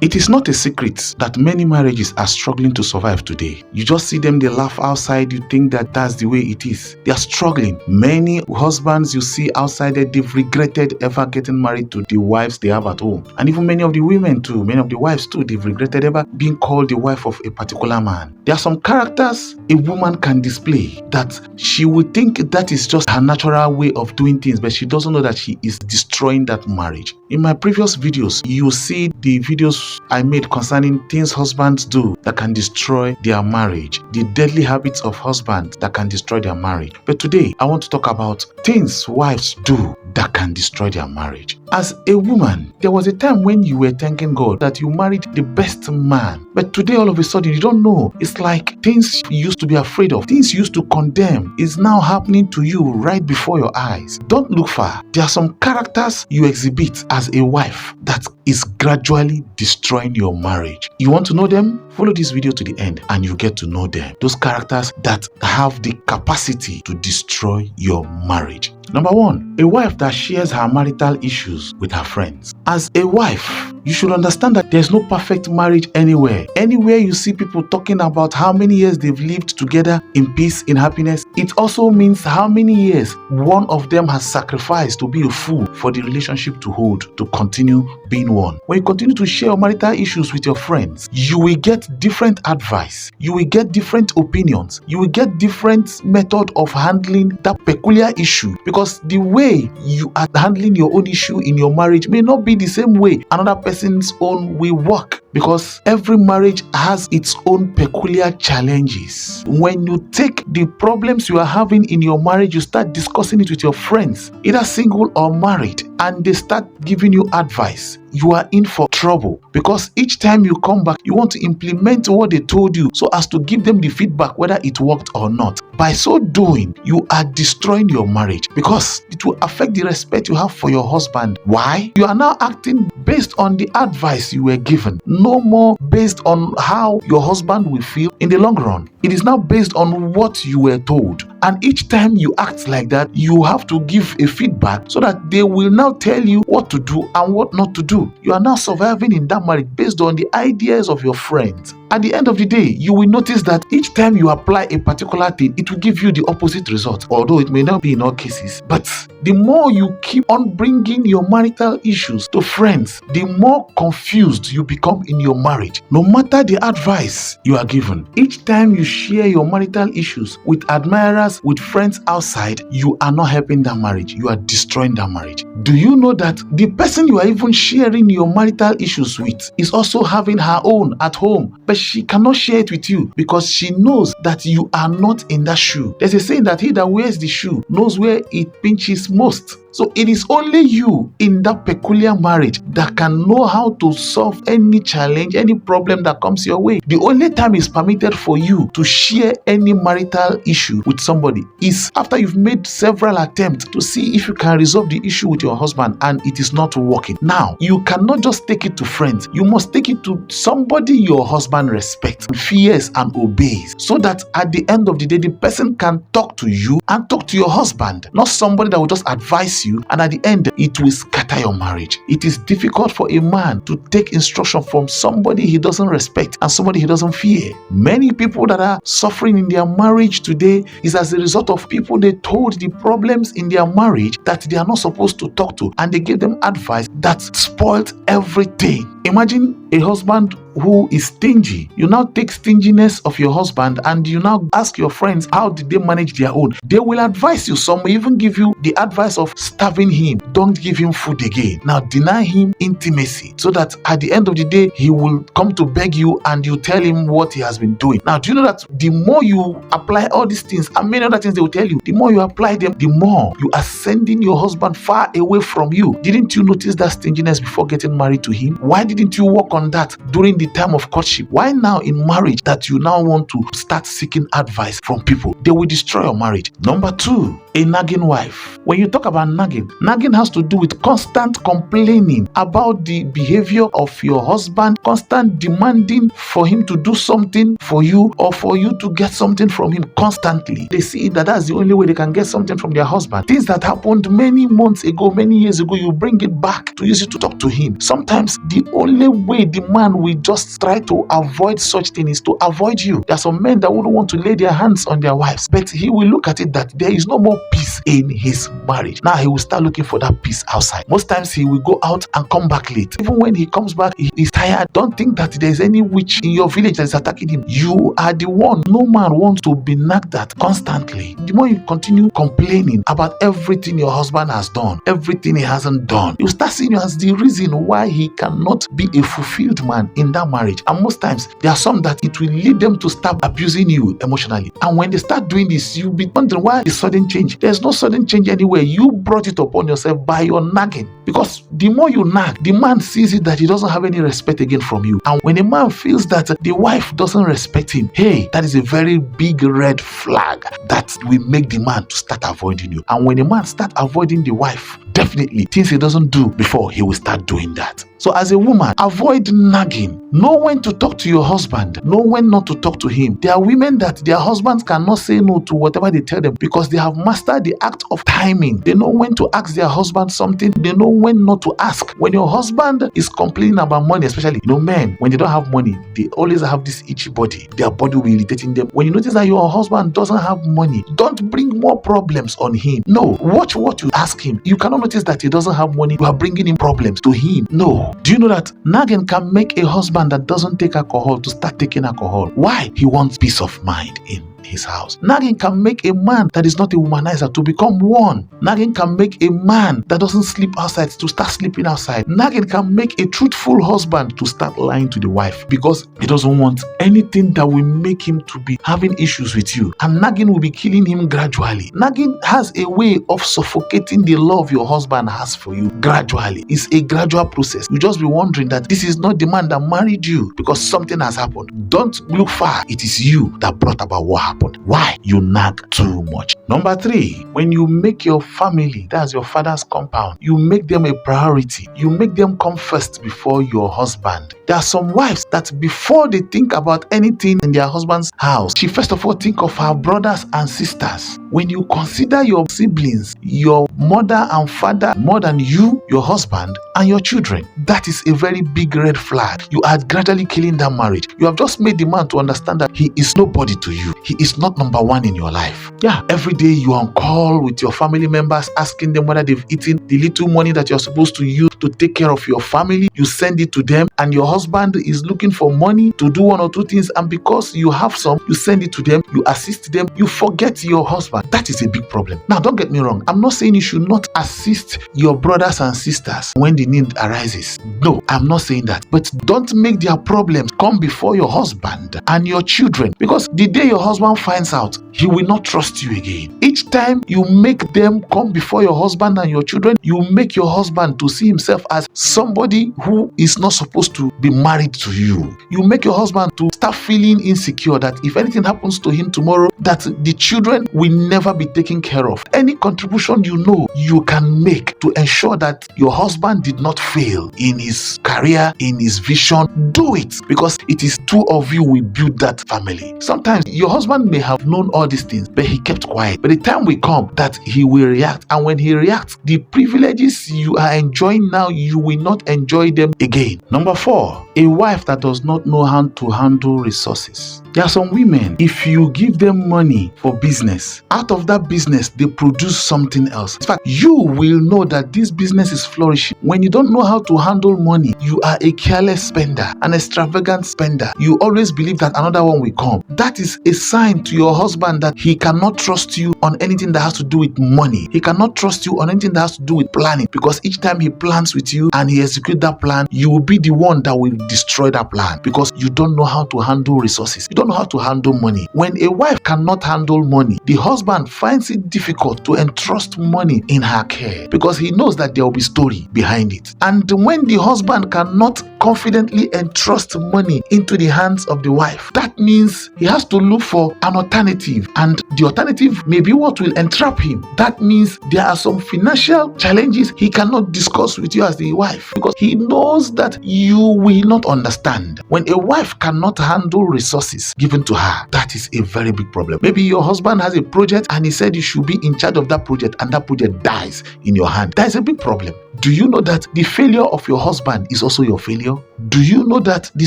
It is not a secret that many marriages are struggling to survive today. You just see them, they laugh outside, you think that that's the way it is. They are struggling. Many husbands you see outside there, they've regretted ever getting married to the wives they have at home. And even many of the women too, many of the wives too, they've regretted ever being called the wife of a particular man. There are some characters a woman can display that she would think that is just her natural way of doing things, but she doesn't know that she is destroying that marriage. In my previous videos, you see the videos I made concerning things husbands do that can destroy their marriage, the deadly habits of husbands that can destroy their marriage. But today, I want to talk about things wives do that can destroy their marriage. As a woman, there was a time when you were thanking God that you married the best man. But today, all of a sudden, you don't know. It's like things you used to be afraid of, things you used to condemn, is now happening to you right before your eyes. Don't look far. There are some characters you exhibit as a wife that is gradually destroying your marriage. You want to know them? Follow this video to the end and you get to know them. Those characters that have the capacity to destroy your marriage. Number one, a wife that shares her marital issues with her friends. As a wife, you should understand that there's no perfect marriage anywhere. Anywhere you see people talking about how many years they've lived together in peace, in happiness, it also means how many years one of them has sacrificed to be a fool for the relationship to hold, to continue being one. When you continue to share marital issues with your friends, you will get different advice. You will get different opinions. You will get different method of handling that peculiar issue, because the way you are handling your own issue in your marriage may not be the same way another person's own will work, because every marriage has its own peculiar challenges. When you take the problems you are having in your marriage, you start discussing it with your friends, either single or married, and they start giving you advice, you are in for trouble, because each time you come back, you want to implement what they told you so as to give them the feedback whether it worked or not. By so doing, you are destroying your marriage, because it will affect the respect you have for your husband. Why? You are now acting based on the advice you were given, no more based on how your husband will feel in the long run. It is now based on what you were told. And each time you act like that, you have to give a feedback so that they will now tell you what to do and what not to do. You are now surviving in that marriage based on the ideas of your friends. At the end of the day, you will notice that each time you apply a particular thing, it will give you the opposite result, although it may not be in all cases. But the more you keep on bringing your marital issues to friends, the more confused you become in your marriage. No matter the advice you are given, each time you share your marital issues with admirers, with friends outside, you are not helping that marriage. You are destroying that marriage. Do you know that the person you are even sharing your marital issues with is also having her own at home, but she cannot share it with you because she knows that you are not in that shoe? There's a saying that he that wears the shoe knows where it pinches most. So it is only you in that peculiar marriage that can know how to solve any challenge, any problem that comes your way. The only time it's permitted for you to share any marital issue with somebody is after you've made several attempts to see if you can resolve the issue with your husband and it is not working. Now, you cannot just take it to friends. You must take it to somebody your husband respects, fears, and obeys, so that at the end of the day, the person can talk to you and talk to your husband, not somebody that will just advise you and at the end it will scatter your marriage. It is difficult for a man to take instruction from somebody he doesn't respect and somebody he doesn't fear. Many people that are suffering in their marriage today is as a result of people they told the problems in their marriage that they are not supposed to talk to, and they gave them advice that spoiled everything. Imagine a husband who is stingy. You now take stinginess of your husband and you now ask your friends how did they manage their own. They will advise you. Some will even give you the advice of starving him. Don't give him food again. Now deny him intimacy so that at the end of the day he will come to beg you and you tell him what he has been doing. Now do you know that the more you apply all these things and many other things they will tell you, the more you apply them, the more you are sending your husband far away from you. Didn't you notice that stinginess before getting married to him? Why didn't you work on that during the the time of courtship? Why now in marriage that you now want to start seeking advice from people? They will destroy your marriage. Number 2, a nagging wife. When you talk about nagging has to do with constant complaining about the behavior of your husband, constant demanding for him to do something for you or for you to get something from him constantly. They see that that's the only way they can get something from their husband. Things that happened many months ago, many years ago, you bring it back to use it to talk to him. Sometimes the only way the man will just try to avoid such things is to avoid you. There are some men that wouldn't want to lay their hands on their wives, but he will look at it that there is no more peace in his marriage. Now he will start looking for that peace outside. Most times he will go out and come back late. Even when he comes back, he is tired. Don't think that there is any witch in your village that is attacking him. You are the one. No man wants to be nagged at constantly. The more you continue complaining about everything your husband has done, everything he hasn't done, you start seeing you as the reason why he cannot be a fulfilled man in that marriage. And most times there are some that it will lead them to start abusing you emotionally. And when they start doing this, you'll be wondering why the sudden change. There's no sudden change anywhere. You brought it upon yourself by your nagging. Because the more you nag, the man sees it that he doesn't have any respect again from you. And when a man feels that the wife doesn't respect him, hey, that is a very big red flag that will make the man to start avoiding you. And when a man starts avoiding the wife, definitely things he doesn't do before, he will start doing that. So as a woman, avoid nagging. Know when to talk to your husband. Know when not to talk to him. There are women that their husbands cannot say no to whatever they tell them because they have mastered the act of timing. They know when to ask their husband something. They know when not to ask. When your husband is complaining about money, especially, men, when they don't have money, they always have this itchy body. Their body will be irritating them. When you notice that your husband doesn't have money, don't bring more problems on him. No, watch what you ask him. You cannot notice that he doesn't have money. You are bringing in problems to him. No. Do you know that nagging can make a husband that doesn't take alcohol to start taking alcohol? Why? He wants peace of mind in his house. Nagging can make a man that is not a womanizer to become one. Nagging can make a man that doesn't sleep outside to start sleeping outside. Nagging can make a truthful husband to start lying to the wife because he doesn't want anything that will make him to be having issues with you. And nagging will be killing him gradually. Nagging has a way of suffocating the love your husband has for you gradually. It's a gradual process. You just be wondering that this is not the man that married you because something has happened. Don't look far. It is you that brought about what happened. Why? You nag too much. Number 3, when you make your family, that's your father's compound, you make them a priority. You make them come first before your husband. There are some wives that before they think about anything in their husband's house, she first of all think of her brothers and sisters. When you consider your siblings, your mother and father more than you, your husband, and your children, that is a very big red flag. You are gradually killing that marriage. You have just made the man to understand that he is nobody to you. He is not number one in your life. Yeah, every day you are on call with your family members, asking them whether they've eaten. The little money that you're supposed to use to take care of your family, you send it to them, and your husband is looking for money to do 1 or 2 things, and because you have some, you send it to them, you assist them, you forget your husband. That is a big problem. Now, don't get me wrong. I'm not saying you should not assist your brothers and sisters when the need arises. No, I'm not saying that. But don't make their problems come before your husband and your children, because the day your husband finds out, he will not trust you again. Each time you make them come before your husband and your children, you make your husband to see himself as somebody who is not supposed to be married to you. You make your husband to start feeling insecure that if anything happens to him tomorrow, that the children will never be taken care of. Any contribution you can make to ensure that your husband did not fail in his career, in his vision, do it, because it is 2 of you will build that family. Sometimes your husband may have known all these things, but he kept quiet. But the time will come that he will react, and when he reacts, the privileges you are enjoying now, you will not enjoy them again. Number 4, a wife that does not know how to handle resources. There are some women, if you give them money for business, out of that business, they produce something else. In fact, you will know that this business is flourishing. When you don't know how to handle money, you are a careless spender, an extravagant spender. You always believe that another one will come. That is a sign mind to your husband that he cannot trust you on anything that has to do with money. He cannot trust you on anything that has to do with planning, because each time he plans with you and he executes that plan, you will be the one that will destroy that plan, because you don't know how to handle resources. You don't know how to handle money. When a wife cannot handle money, the husband finds it difficult to entrust money in her care, because he knows that there will be story behind it. And when the husband cannot confidently entrust money into the hands of the wife, that means he has to look for an alternative, and the alternative may be what will entrap him. That means there are some financial challenges he cannot discuss with you as the wife, because he knows that you will not understand. When a wife cannot handle resources given to her, that is a very big problem. Maybe your husband has a project and he said you should be in charge of that project, and that project dies in your hand. That is a big problem. Do you know that the failure of your husband is also your failure? Do you know that the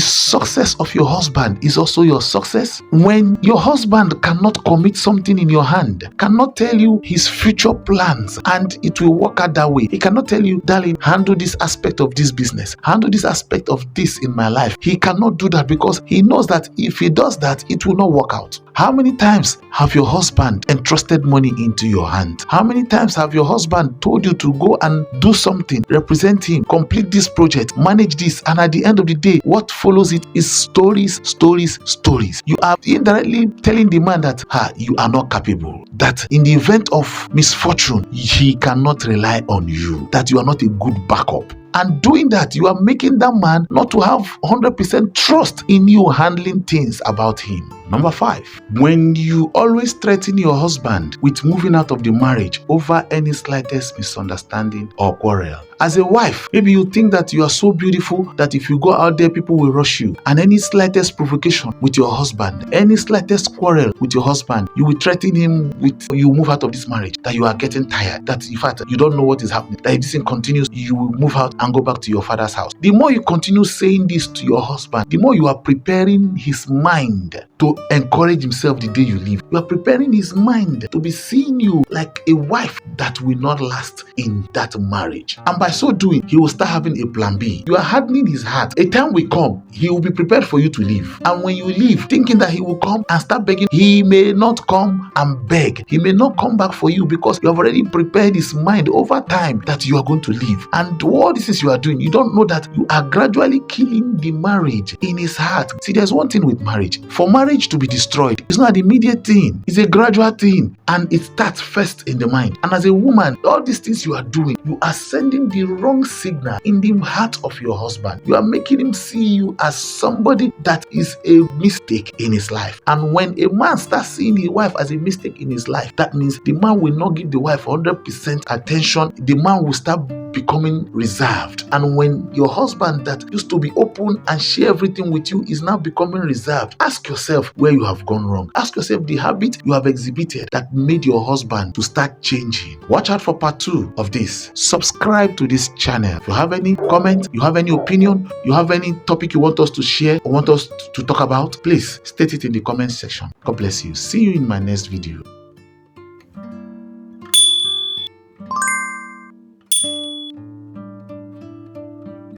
success of your husband is also your success? When your husband cannot commit something in your hand, cannot tell you his future plans and it will work out that way. He cannot tell you, darling, handle this aspect of this business, handle this aspect of this in my life. He cannot do that because he knows that if he does that, it will not work out. How many times have your husband entrusted money into your hand? How many times have your husband told you to go and do something, represent him, complete this project, manage this, and at the end of the day, what follows it is stories, stories, stories. You are indirectly telling the man that you are not capable, that in the event of misfortune, he cannot rely on you, that you are not a good backup. And doing that, you are making that man not to have 100% trust in you handling things about him. Number 5, when you always threaten your husband with moving out of the marriage over any slightest misunderstanding or quarrel. As a wife, maybe you think that you are so beautiful that if you go out there, people will rush you. And any slightest provocation with your husband, any slightest quarrel with your husband, you will threaten him with, you move out of this marriage, that you are getting tired, that in fact, you don't know what is happening, that if this thing continues, you will move out and go back to your father's house. The more you continue saying this to your husband, the more you are preparing his mind to encourage himself the day you leave. You are preparing his mind to be seeing you like a wife that will not last in that marriage. And by so doing, he will start having a plan B. You are hardening his heart. A time will come, he will be prepared for you to leave. And when you leave, thinking that he will come and start begging, he may not come and beg. He may not come back for you because you have already prepared his mind over time that you are going to leave. And all this is you are doing, you don't know that you are gradually killing the marriage in his heart. See, there's one thing with marriage. For marriage to be destroyed, it's not an immediate thing. It's a gradual thing. And it starts first in the mind. And as a woman, all these things you are doing, you are sending the wrong signal in the heart of your husband. You are making him see you as somebody that is a mistake in his life. And when a man starts seeing his wife as a mistake in his life, that means the man will not give the wife 100% attention. The man will start becoming reserved. And when your husband that used to be open and share everything with you is now becoming reserved, ask yourself where you have gone wrong. Ask yourself the habit you have exhibited that made your husband to start changing. Watch out for part 2 of this. Subscribe to this channel. If you have any comment, you have any opinion, you have any topic you want us to share or want us to talk about, please state it in the comment section. God bless you. See you in my next video.